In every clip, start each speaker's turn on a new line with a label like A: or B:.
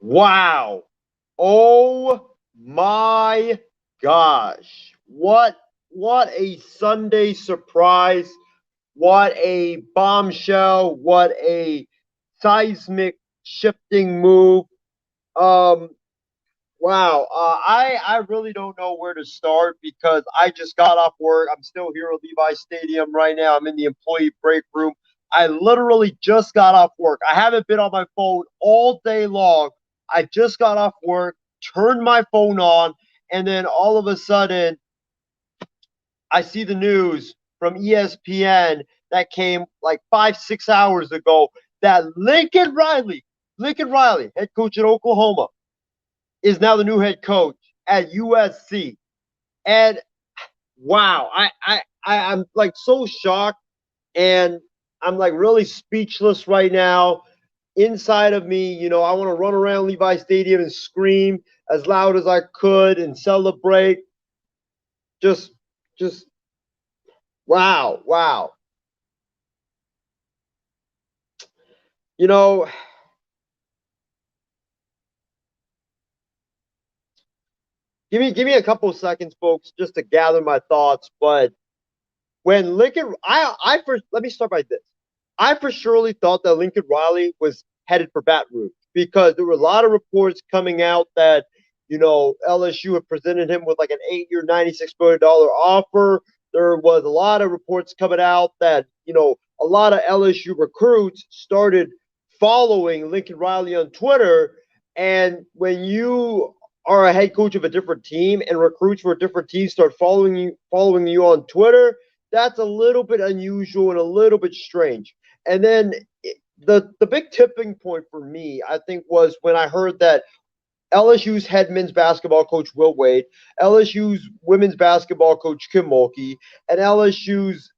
A: Wow. Oh my gosh. What a Sunday surprise. What a bombshell. What a seismic shifting move. Um wow. I really don't know where to start because I just got off work. I'm still here at Levi Stadium right now. I'm in the employee break room. I literally just got off work. I haven't been on my phone all day long. I just got off work, turned my phone on, and then all of a sudden I see the news from ESPN that came like 5, 6 hours ago that Lincoln Riley, head coach at Oklahoma, is now the new head coach at USC. And wow, I'm like so shocked and I'm like really speechless right now. Inside of me, I want to run around Levi Stadium and scream as loud as I could and celebrate. Just, just wow, wow. You know, give me a couple of seconds, folks, just to gather my thoughts. But when Lincoln, I first let me start by this. I for surely thought that Lincoln Riley was headed for Baton Rouge because there were a lot of reports coming out that LSU had presented him with like an 8-year, $96 million offer. There was a lot of reports coming out that a lot of LSU recruits started following Lincoln Riley on Twitter, and when you are a head coach of a different team and recruits for a different team start following you on Twitter, that's a little bit unusual and a little bit strange. And then the big tipping point for me, I think, was when I heard that LSU's head men's basketball coach Will Wade, LSU's women's basketball coach Kim Mulkey, and LSU's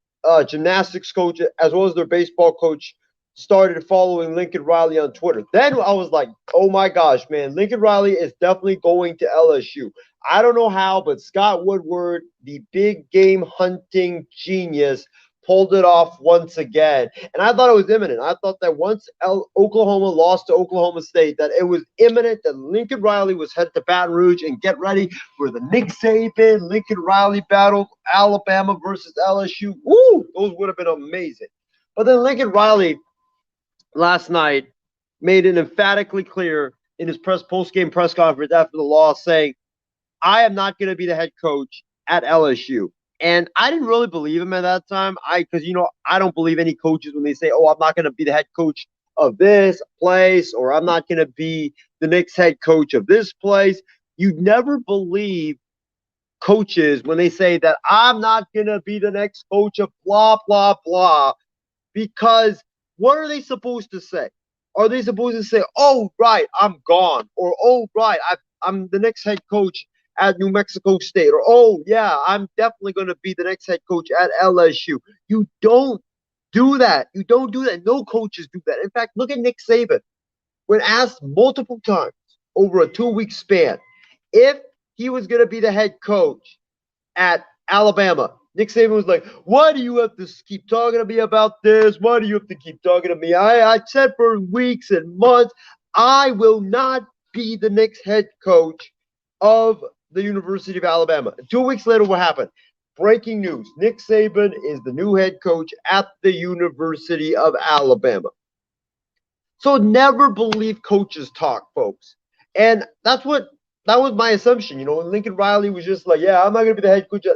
A: gymnastics coach, as well as their baseball coach, started following Lincoln Riley on Twitter. Then I was like, oh my gosh, man, Lincoln Riley is definitely going to LSU. I don't know how, but Scott Woodward, the big game hunting genius, pulled it off once again. And I thought it was imminent. I thought that once Oklahoma lost to Oklahoma State, that it was imminent that Lincoln Riley was headed to Baton Rouge and get ready for the Nick Saban, Lincoln Riley battle, Alabama versus LSU. Woo! Those would have been amazing. But then Lincoln Riley last night made it emphatically clear in his post-game press conference after the loss saying, I am not going to be the head coach at LSU. And I didn't really believe him at that time. Because I don't believe any coaches when they say, "Oh, I'm not going to be the head coach of this place," or "I'm not going to be the next head coach of this place." You never believe coaches when they say that I'm not going to be the next coach of blah blah blah, because what are they supposed to say? Are they supposed to say, "Oh, right, I'm gone," or "Oh, right, I'm the next head coach at New Mexico State," or "Oh, yeah, I'm definitely going to be the next head coach at LSU"? You don't do that. You don't do that. No coaches do that. In fact, look at Nick Saban. When asked multiple times over a 2-week span if he was going to be the head coach at Alabama, Nick Saban was like, "Why do you have to keep talking to me about this? Why do you have to keep talking to me? I said for weeks and months, I will not be the next head coach of the University of Alabama." 2 weeks later, what happened? Breaking news. Nick Saban is the new head coach at the University of Alabama. So never believe coaches talk, folks. And that was my assumption. Lincoln Riley was just like, "Yeah, I'm not going to be the head coach at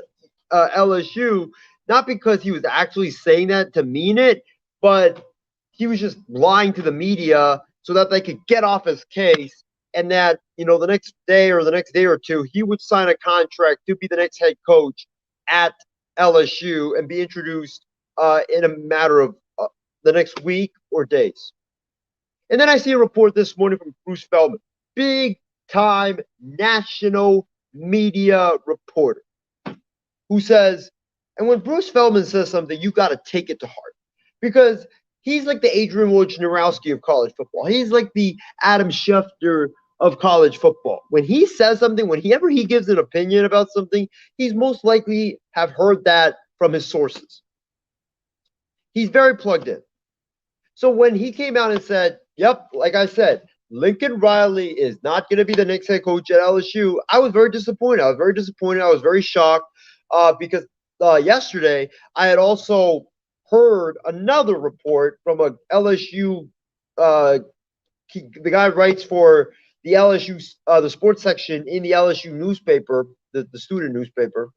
A: LSU," not because he was actually saying that to mean it, but he was just lying to the media so that they could get off his case, and that the next day or the next day or two he would sign a contract to be the next head coach at LSU and be introduced in a matter of the next week or days. And then I see a report this morning from Bruce Feldman, big time national media reporter, who says, and when Bruce Feldman says something, you got to take it to heart, because he's like the Adrian Wojnarowski of college football. He's like the Adam Schefter of college football. When he says something, whenever he gives an opinion about something, he's most likely have heard that from his sources. He's very plugged in. So when he came out and said, "Yep, like I said, Lincoln Riley is not going to be the next head coach at LSU. I was very disappointed. I was very shocked because yesterday I had also heard another report from a LSU. Uh, the guy writes for the LSU, the sports section in the LSU newspaper, the student newspaper.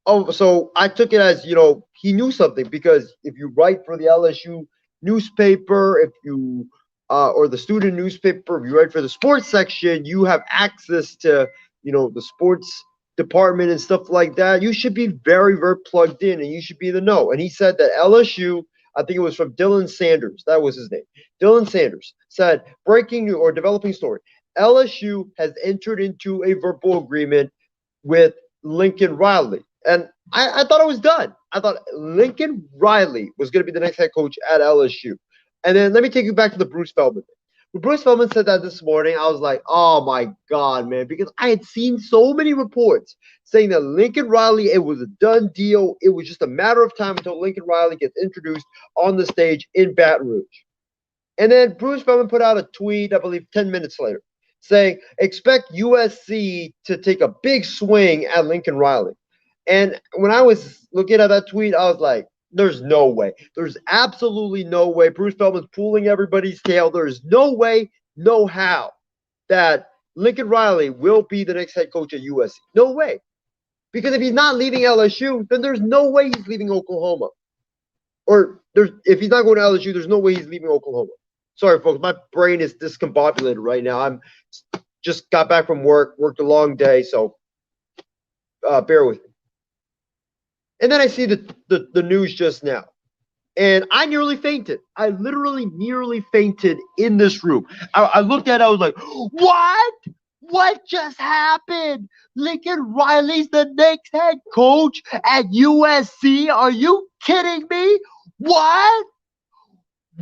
A: Oh, so I took it as, he knew something because if you write for the LSU newspaper, if you or the student newspaper, if you write for the sports section, you have access to, the sports department and stuff like that. You should be very, very plugged in and you should be in the know. And he said that LSU, I think it was from Dylan Sanders, that was his name. Dylan Sanders said, breaking new or developing story. LSU has entered into a verbal agreement with Lincoln Riley. And I thought it was done. I thought Lincoln Riley was going to be the next head coach at LSU. And then let me take you back to the Bruce Feldman thing. When Bruce Feldman said that this morning, I was like, oh my God, man, because I had seen so many reports saying that Lincoln Riley, it was a done deal. It was just a matter of time until Lincoln Riley gets introduced on the stage in Baton Rouge. And then Bruce Feldman put out a tweet, I believe 10 minutes later, saying, expect USC to take a big swing at Lincoln Riley. And when I was looking at that tweet, I was like, there's no way. There's absolutely no way. Bruce Feldman's pulling everybody's tail. There's no way, no how that Lincoln Riley will be the next head coach at USC. No way. Because if he's not leaving LSU, then there's no way he's leaving Oklahoma. Or if he's not going to LSU, there's no way he's leaving Oklahoma. Sorry, folks. My brain is discombobulated right now. I'm just got back from work, worked a long day, so bear with me. And then I see the news just now. And I nearly fainted. I literally nearly fainted in this room. I looked at it, I was like, what? What just happened? Lincoln Riley's the next head coach at USC? Are you kidding me? What?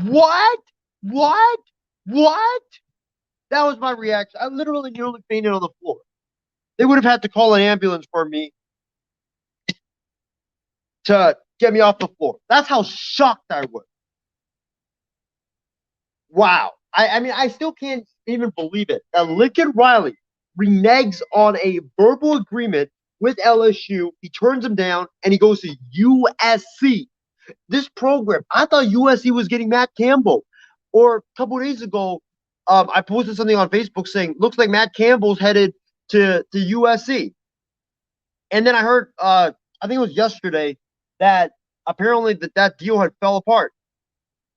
A: What? What? What? That was my reaction. I literally nearly fainted on the floor. They would have had to call an ambulance for me to get me off the floor. That's how shocked I was. Wow. I mean, I still can't even believe it. That Lincoln Riley reneges on a verbal agreement with LSU. He turns him down, and he goes to USC. This program, I thought USC was getting Matt Campbell. Or a couple of days ago, I posted something on Facebook saying, looks like Matt Campbell's headed to USC. And then I heard, I think it was yesterday, that apparently that deal had fell apart.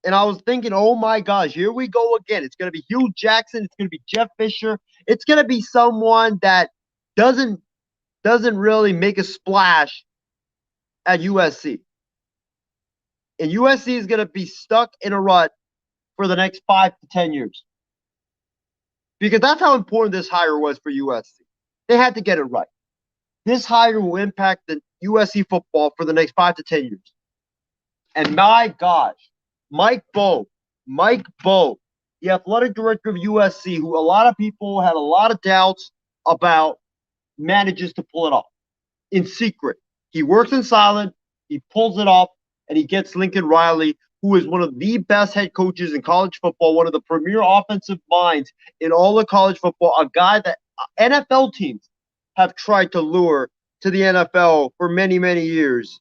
A: And I was thinking, oh my gosh, here we go again. It's going to be Hugh Jackson. It's going to be Jeff Fisher. It's going to be someone that doesn't really make a splash at USC. And USC is going to be stuck in a rut for the next 5 to 10 years. Because that's how important this hire was for USC. They had to get it right. This hire will impact the USC football for the next 5 to 10 years. And my gosh, Mike Bowe, the athletic director of USC, who a lot of people had a lot of doubts about, manages to pull it off in secret. He works in silent, he pulls it off, and he gets Lincoln Riley, who is one of the best head coaches in college football, one of the premier offensive minds in all of college football, a guy that NFL teams have tried to lure to the NFL for many, many years.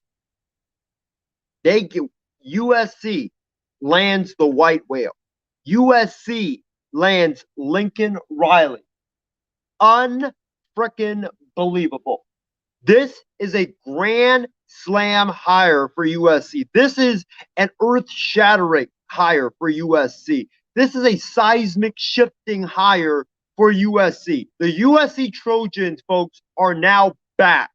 A: USC lands the white whale. USC lands Lincoln Riley. Unfreaking believable. This is a grand slam hire for USC. This is an earth-shattering hire for USC. This is a seismic shifting hire for USC. The USC Trojans, folks, are now back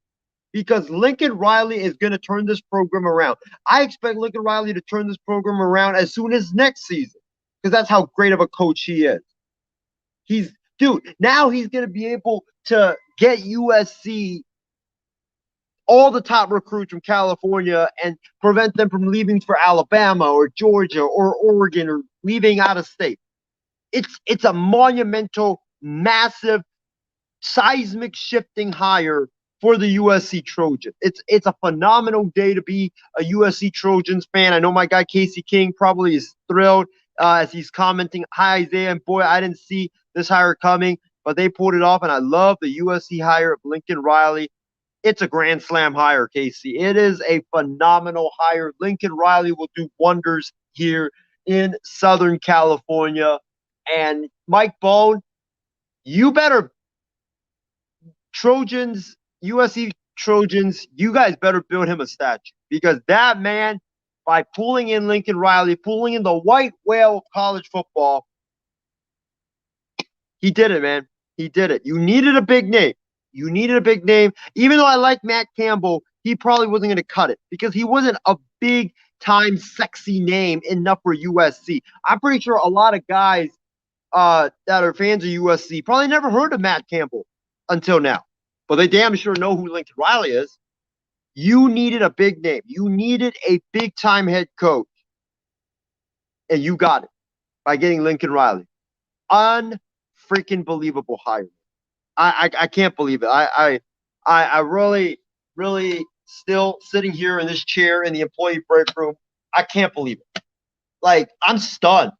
A: because Lincoln Riley is going to turn this program around. I expect Lincoln Riley to turn this program around as soon as next season because that's how great of a coach he is. Now he's going to be able to get USC all the top recruits from California and prevent them from leaving for Alabama or Georgia or Oregon or leaving out of state. It's a monumental, massive, seismic shifting hire for the USC Trojans. It's a phenomenal day to be a USC Trojans fan. I know my guy Casey King probably is thrilled. as he's commenting, "Hi Isaiah, and boy, I didn't see this hire coming, but they pulled it off, and I love the USC hire of Lincoln Riley. It's a grand slam hire, Casey. It is a phenomenal hire. Lincoln Riley will do wonders here in Southern California. And Mike Bone, you better Trojans, USC Trojans, you guys better build him a statue because that man, by pulling in Lincoln Riley, pulling in the white whale of college football, he did it, man. He did it. You needed a big name. You needed a big name. Even though I like Matt Campbell, he probably wasn't going to cut it because he wasn't a big time sexy name enough for USC. I'm pretty sure a lot of guys that are fans of USC probably never heard of Matt Campbell until now. But they damn sure know who Lincoln Riley is. You needed a big name. You needed a big time head coach. And you got it by getting Lincoln Riley. Unfreaking believable hire. I can't believe it. I really still sitting here in this chair in the employee break room. I can't believe it. Like, I'm stunned.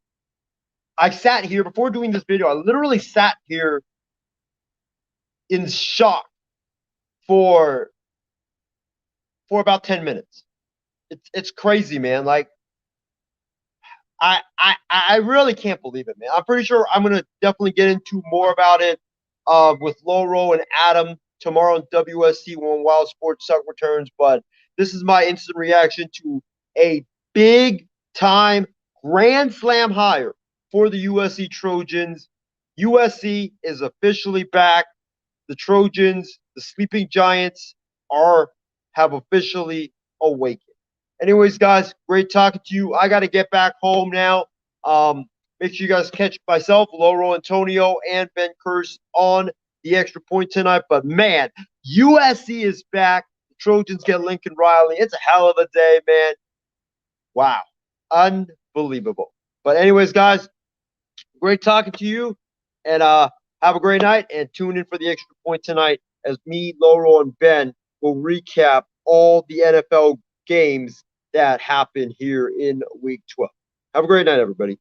A: I sat here before doing this video. I literally sat here in shock for about 10 minutes. It's crazy, man. Like, I really can't believe it, man. I'm pretty sure I'm gonna definitely get into more about it with Loro and Adam tomorrow on WSC when Wild Sports Suck returns. But this is my instant reaction to a big time grand slam hire for the USC Trojans. USC is officially back. The Trojans, the sleeping giants, have officially awakened. Anyways, guys, great talking to you. I got to get back home now. Make sure you guys catch myself, Loro Antonio, and Ben Curse on the extra point tonight. But man, USC is back. The Trojans get Lincoln Riley. It's a hell of a day, man. Wow. Unbelievable. But anyways, guys, great talking to you. And have a great night and tune in for the extra point tonight as me, Loro, and Ben will recap all the NFL games that happen here in week 12. Have a great night, everybody.